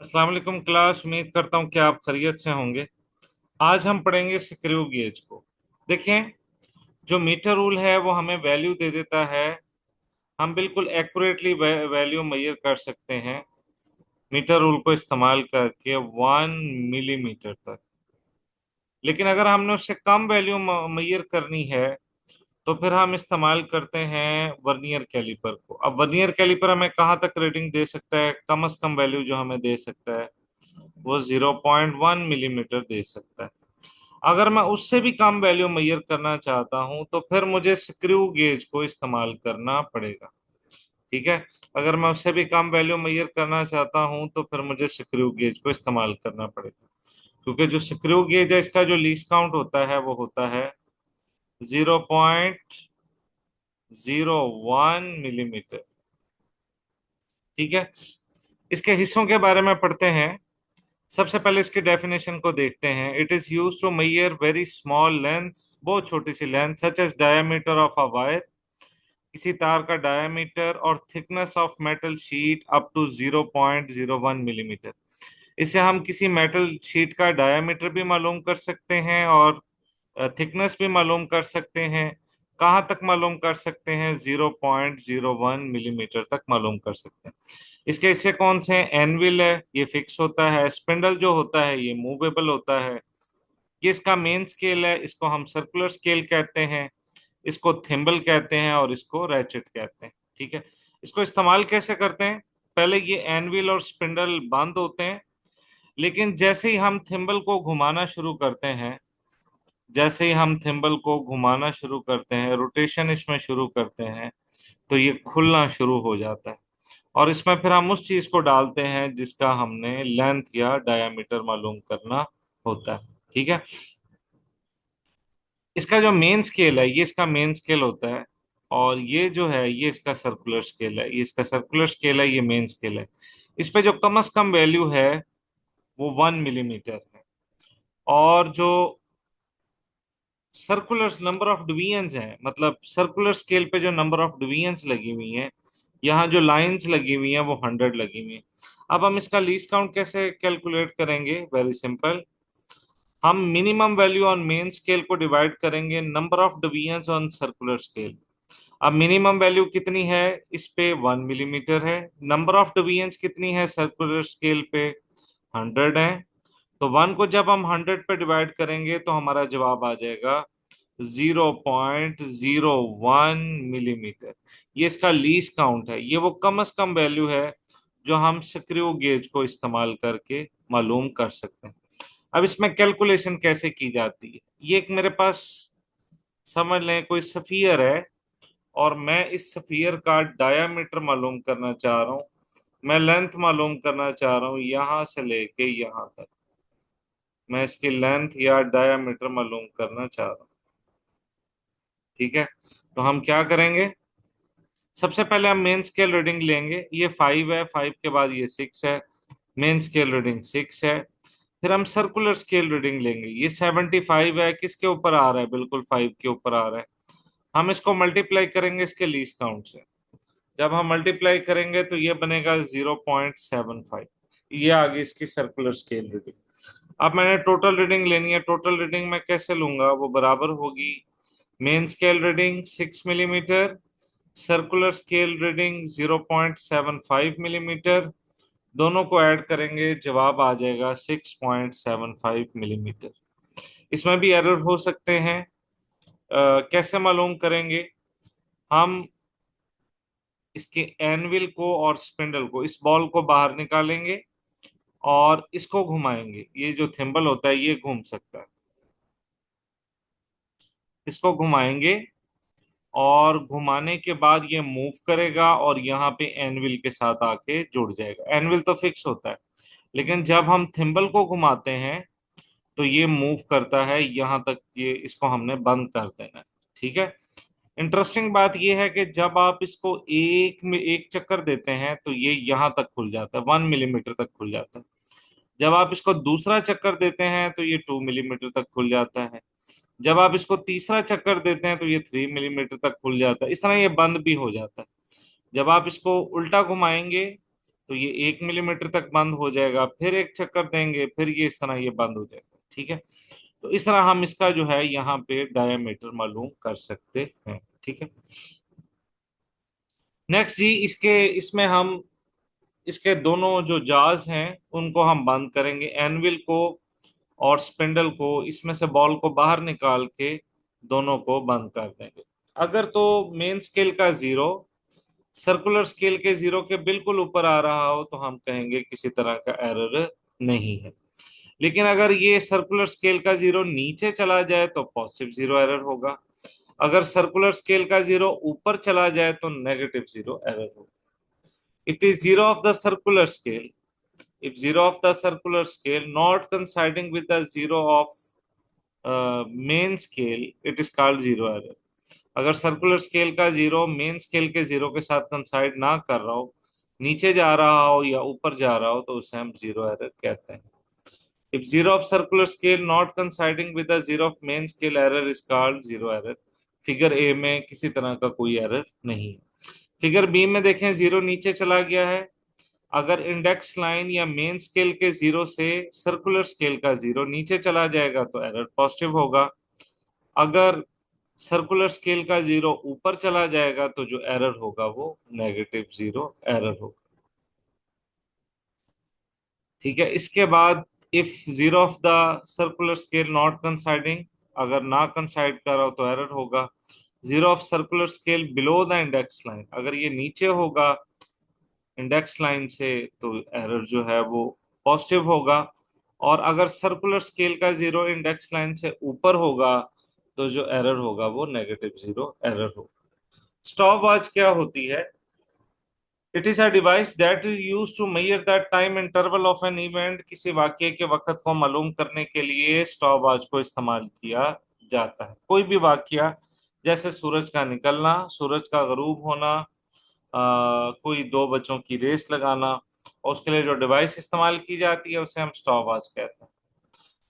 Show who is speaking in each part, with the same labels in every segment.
Speaker 1: अस्सलाम वालेकुम क्लास। उम्मीद करता हूँ कि आप खैरियत से होंगे। आज हम पढ़ेंगे स्क्रू गेज को। देखें, जो मीटर रूल है वो हमें वैल्यू दे देता है। हम बिल्कुल एक्यूरेटली वैल्यू मेजर कर सकते हैं मीटर रूल को इस्तेमाल करके 1 मिलीमीटर तक। लेकिन अगर हमने उससे कम वैल्यू मेजर करनी है तो फिर हम इस्तेमाल करते हैं वर्नियर कैलिपर को। अब वर्नियर कैलिपर हमें कहाँ तक रीडिंग दे सकता है? कम से कम वैल्यू जो हमें दे सकता है वो 0.1 मिलीमीटर दे सकता है। अगर मैं उससे भी कम वैल्यू मेजर करना चाहता हूं तो फिर मुझे स्क्रू गेज को इस्तेमाल करना पड़ेगा। ठीक है। अगर मैं उससे भी कम वैल्यू मेजर करना चाहता हूं तो फिर मुझे स्क्रू गेज को इस्तेमाल करना पड़ेगा, क्योंकि जो स्क्रू गेज है इसका जो लीस्ट काउंट होता है वो होता है 0.01 मिलीमीटर। ठीक है। इसके हिस्सों के बारे में पढ़ते हैं। सबसे पहले इसके डेफिनेशन को देखते हैं। It is use to measure very small length, बहुत छोटी सी length, such as diameter of a wire, किसी तार का डायमीटर, और thickness of metal sheet up to 0.01 millimetre. इससे हम किसी मेटल शीट का डायमीटर भी मालूम कर सकते हैं और थिकनेस भी मालूम कर सकते हैं। कहाँ तक मालूम कर सकते हैं? 0.01 मिलीमीटर तक मालूम कर सकते हैं। इसके हिस्से कौन से हैं? एनविल है, ये फिक्स होता है। स्पिंडल जो होता है ये मूवेबल होता है। ये इसका मेन स्केल है, इसको हम सर्कुलर स्केल कहते हैं। इसको थिम्बल कहते हैं और इसको रैचेट कहते हैं। ठीक है। इसको इस्तेमाल कैसे करते हैं? पहले ये एनविल और स्पिंडल बंद होते हैं, लेकिन जैसे ही हम थिम्बल को घुमाना शुरू करते हैं, जैसे ही हम थिम्बल को घुमाना शुरू करते हैं, रोटेशन इसमें शुरू करते हैं, तो ये खुलना शुरू हो जाता है। और इसमें फिर हम उस चीज को डालते हैं जिसका हमने लेंथ या डायमीटर मालूम करना होता है। ठीक है। इसका जो मेन स्केल है ये इसका मेन स्केल होता है, और ये जो है ये इसका सर्कुलर स्केल है। ये इसका सर्कुलर स्केल है, ये मेन स्केल है। इस पे जो कम से कम वैल्यू है वो 1 मिलीमीटर है। और जो सर्कुलर नंबर ऑफ डिवीजन्स हैं, मतलब सर्कुलर स्केल पे जो नंबर ऑफ डिवीजन्स लगी हुई हैं, यहाँ जो लाइंस लगी हुई हैं वो 100 लगी हुई हैं। अब हम इसका लीस्ट काउंट कैसे कैलकुलेट करेंगे? Very simple. हम minimum value on main scale को डिवाइड करेंगे number of divisions on circular scale. अब मिनिमम वैल्यू कितनी है? इस पे 1 मिलीमीटर है। नंबर ऑफ डिवीजन्स कितनी है सर्कुलर स्केल पे? 100 है। तो 1 को जब हम 100 पे डिवाइड करेंगे तो हमारा जवाब आ जाएगा 0.01 मिलीमीटर। ये इसका लीस्ट काउंट है, ये वो कम से कम वैल्यू है जो हम स्क्रू गेज को इस्तेमाल करके मालूम कर सकते हैं। अब इसमें कैलकुलेशन कैसे की जाती है? ये एक मेरे पास, समझ लें, कोई सफियर है और मैं इस सफियर का डायामीटर मालूम करना चाह रहा हूँ। मैं लेंथ मालूम करना चाह रहा हूँ यहां से लेके यहां तक। मैं इसकी लेंथ या डायामीटर मालूम करना चाह रहा हूँ। ठीक है। तो हम क्या करेंगे? सबसे पहले हम मेन स्केल रीडिंग लेंगे। ये 5 है, 5 के बाद ये 6 है। मेन स्केल रीडिंग 6 है। फिर हम सर्कुलर स्केल रीडिंग लेंगे। ये 75 है। किसके ऊपर आ रहा है? बिल्कुल 5 के ऊपर आ रहा है। हम इसको मल्टीप्लाई करेंगे इसके लीस्ट काउंट से। जब हम मल्टीप्लाई करेंगे तो ये बनेगा 0.75। ये आ गई इसकी सर्कुलर स्केल रीडिंग। अब मैंने टोटल रीडिंग लेनी है। टोटल रीडिंग मैं कैसे लूंगा? वो बराबर होगी main scale reading 6 millimetre, circular scale reading 0.75 millimetre. दोनों को ऐड करेंगे, जवाब आ जाएगा 6.75 मिलीमीटर। इसमें भी एरर हो सकते हैं। कैसे मालूम करेंगे? हम इसके एनविल को और स्पिंडल को, इस बॉल को बाहर निकालेंगे और इसको घुमाएंगे। ये जो थिम्बल होता है ये घूम सकता है। इसको घुमाएंगे और घुमाने के बाद ये मूव करेगा और यहाँ पे एनविल के साथ आके जुड़ जाएगा। एनविल तो फिक्स होता है, लेकिन जब हम थिम्बल को घुमाते हैं तो ये मूव करता है यहाँ तक। ये इसको हमने बंद कर देना है। ठीक है। इंटरेस्टिंग बात यह है कि जब आप इसको एक में एक चक्कर देते हैं तो ये यहाँ तक खुल जाता है, 1 मिलीमीटर तक खुल जाता है। जब आप इसको दूसरा चक्कर देते हैं तो ये 2 मिलीमीटर तक खुल जाता है। जब आप इसको तीसरा चक्कर देते हैं तो ये 3 मिलीमीटर तक खुल जाता है। इस तरह ये बंद भी हो जाता है। जब आप इसको उल्टा घुमाएंगे तो ये 1 मिलीमीटर तक बंद हो जाएगा, फिर एक चक्कर देंगे, फिर ये इस तरह ये बंद हो जाएगा। ठीक है, तो इस तरह हम इसका जो है यहाँ पे डायमीटर मालूम कर सकते हैं। ठीक है, नेक्स्ट जी, इसके इसमें हम इसके दोनों जो जाज हैं उनको हम बंद करेंगे, एनविल को और स्पिंडल को, इसमें से बॉल को बाहर निकाल के दोनों को बंद कर देंगे। अगर तो मेन स्केल का जीरो सर्कुलर स्केल के जीरो के बिल्कुल ऊपर आ रहा हो तो हम कहेंगे किसी तरह का एरर नहीं है। लेकिन अगर ये सर्कुलर स्केल का जीरो नीचे चला जाए तो पॉजिटिव जीरो एरर होगा। अगर सर्कुलर स्केल का जीरो ऊपर चला जाए तो नेगेटिव जीरो एरर होगा। If the zero of the circular scale if zero of the circular scale not coinciding with the zero of main scale, it is called zero error। अगर circular scale का zero main scale के zero के साथ कंसाइड ना कर रहा हो, नीचे जा रहा हो या ऊपर जा रहा हो, तो उसे हम जीरो एरर कहते हैं। If zero of circular scale not coinciding with the zero of main scale, error is called zero error. Figure A में किसी तरह का कोई एरर नहीं है। फिगर बी में देखें, जीरो नीचे चला गया है। अगर इंडेक्स लाइन या मेन स्केल के जीरो से सर्कुलर स्केल का जीरो नीचे चला जाएगा तो एरर पॉजिटिव होगा। अगर सर्कुलर स्केल का जीरो ऊपर चला जाएगा तो जो एरर होगा वो नेगेटिव जीरो एरर होगा। ठीक है, इसके बाद if zero of the circular scale not coinciding, अगर ना कंसाइड कर रहा हो तो एरर होगा। Zero of circular scale below the index line, अगर ये नीचे होगा इंडेक्स लाइन से तो एरर जो है वो पॉजिटिव होगा। और अगर सर्कुलर स्केल का जीरो इंडेक्स लाइन से ऊपर होगा तो जो एरर होगा वो नेगेटिव जीरो एरर होगा। स्टॉप वॉच क्या होती है? It is a device that is use to measure the time interval of an event. किसी वाक्य के वक्त को मालूम करने के लिए स्टॉप वॉच को इस्तेमाल किया जाता है। कोई भी वाक्य, जैसे सूरज का निकलना, सूरज का गरूब होना, कोई दो बच्चों की रेस लगाना, और उसके लिए जो डिवाइस इस्तेमाल की जाती है उसे हम स्टॉप वॉच कहते हैं।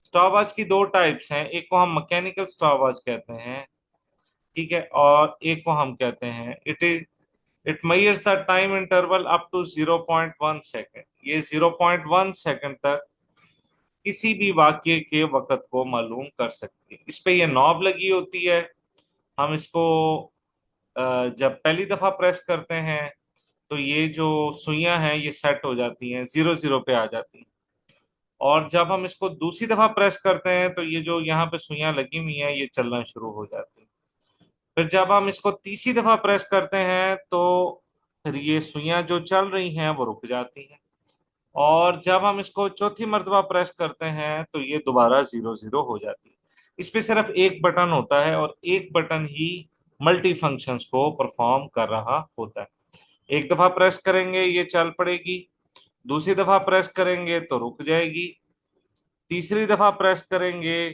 Speaker 1: स्टॉप वॉच की दो टाइप्स हैं, एक को हम मैकेनिकल स्टॉप वॉच कहते हैं, ठीक है, और एक को हम कहते हैं it measures the time interval up to 0.1 second. ये 0.1 सेकेंड तक किसी भी वाक्य के वक्त को मालूम कर सकती है। इस पे ये नॉब लगी होती है, हम इसको जब पहली दफा प्रेस करते हैं तो ये जो सुइयां हैं ये सेट हो जाती हैं, 0 0 पे आ जाती हैं। और जब हम इसको दूसरी दफा प्रेस करते हैं तो ये जो यहाँ पे सुइयां लगी हुई हैं ये चलना शुरू हो जाती हैं। फिर जब हम इसको तीसरी दफा प्रेस करते हैं तो फिर ये सुइयां जो चल रही हैं वो रुक जाती हैं। और जब हम इसको चौथी मर्तबा प्रेस करते हैं तो ये दोबारा 0 0 हो जाती है। इस पे सिर्फ एक बटन होता है और एक बटन ही मल्टी फंक्शंस को परफॉर्म कर रहा होता है। एक दफा प्रेस करेंगे ये चल पड़ेगी, दूसरी दफा प्रेस करेंगे तो रुक जाएगी, तीसरी दफा प्रेस करेंगे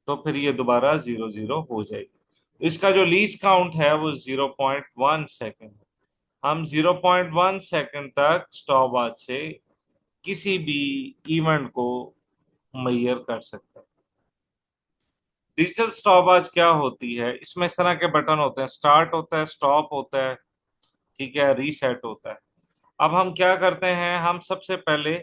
Speaker 1: तो फिर ये दोबारा 0 0 हो जाएगी। इसका जो लीस्ट काउंट है वो 0.1 सेकेंड है। हम 0.1 सेकेंड तक स्टॉप वॉच से किसी भी इवेंट को मेजर कर सकते हैं। डिजिटल स्टॉप वॉच क्या होती है? इसमें इस तरह के बटन होते हैं, स्टार्ट होता है, स्टॉप होता है, ठीक है, रीसेट होता है। अब हम क्या करते हैं, हम सबसे पहले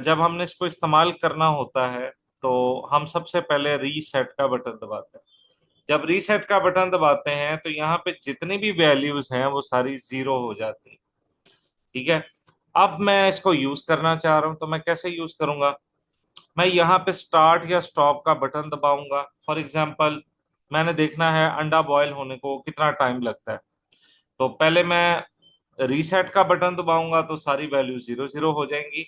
Speaker 1: जब हमने इसको इस्तेमाल करना होता है तो हम सबसे पहले रीसेट का बटन दबाते हैं। जब रीसेट का बटन दबाते हैं तो यहाँ पे जितनी भी वैल्यूज हैं वो सारी जीरो हो जाती हैं। ठीक है, अब मैं इसको यूज करना चाह रहा हूँ तो मैं कैसे यूज करूंगा? मैं यहाँ पे स्टार्ट या स्टॉप का बटन दबाऊंगा। फॉर एग्जाम्पल, मैंने देखना है अंडा बॉयल होने को कितना टाइम लगता है, तो पहले मैं रीसेट का बटन दबाऊंगा तो सारी वैल्यू 0 0 हो जाएंगी।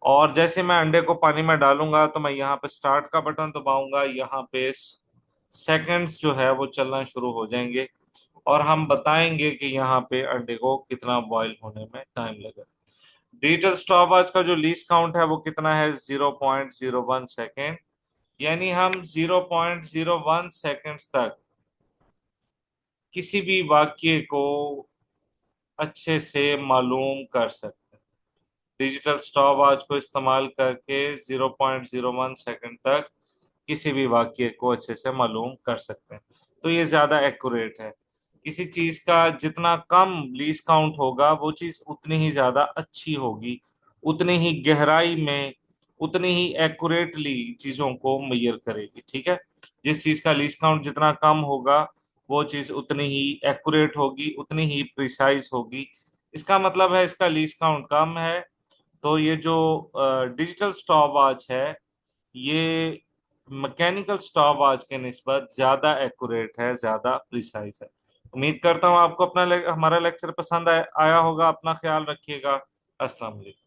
Speaker 1: और जैसे मैं अंडे को पानी में डालूंगा तो मैं यहाँ पे स्टार्ट का बटन दबाऊंगा, यहाँ पे सेकंड्स जो है वो चलना शुरू हो जाएंगे और हम बताएंगे कि यहाँ पे अंडे को कितना बॉईल होने में टाइम लगा। डिजिटल स्टॉपवॉच का जो लीस्ट काउंट है वो कितना है? 0.01 सेकेंड। यानी हम 0.01 सेकेंड्स तक किसी भी वाक्य को अच्छे से मालूम कर सकते हैं। डिजिटल स्टॉप वॉच को इस्तेमाल करके 0.01 सेकेंड तक किसी भी वाक्य को अच्छे से मालूम कर सकते हैं। तो ये ज्यादा एक्यूरेट है। किसी चीज का जितना कम लीस्ट काउंट होगा वो चीज उतनी ही ज्यादा अच्छी होगी, उतनी ही गहराई में, उतनी ही एक्यूरेटली चीजों को मैयर करेगी। ठीक है, जिस चीज का लीस्ट काउंट जितना कम होगा वो चीज उतनी ही एक्यूरेट होगी, उतनी ही प्रिसाइज होगी। इसका मतलब है इसका लीस्ट काउंट कम है, तो ये जो डिजिटल स्टॉपवॉच है ये मैकेनिकल स्टॉपवॉच के निस्बत ज्यादा एक्यूरेट है, ज्यादा प्रिसाइज है। उम्मीद करता हूँ आपको हमारा लेक्चर पसंद आया होगा। अपना ख्याल रखिएगा। अस्सलाम वालेकुम।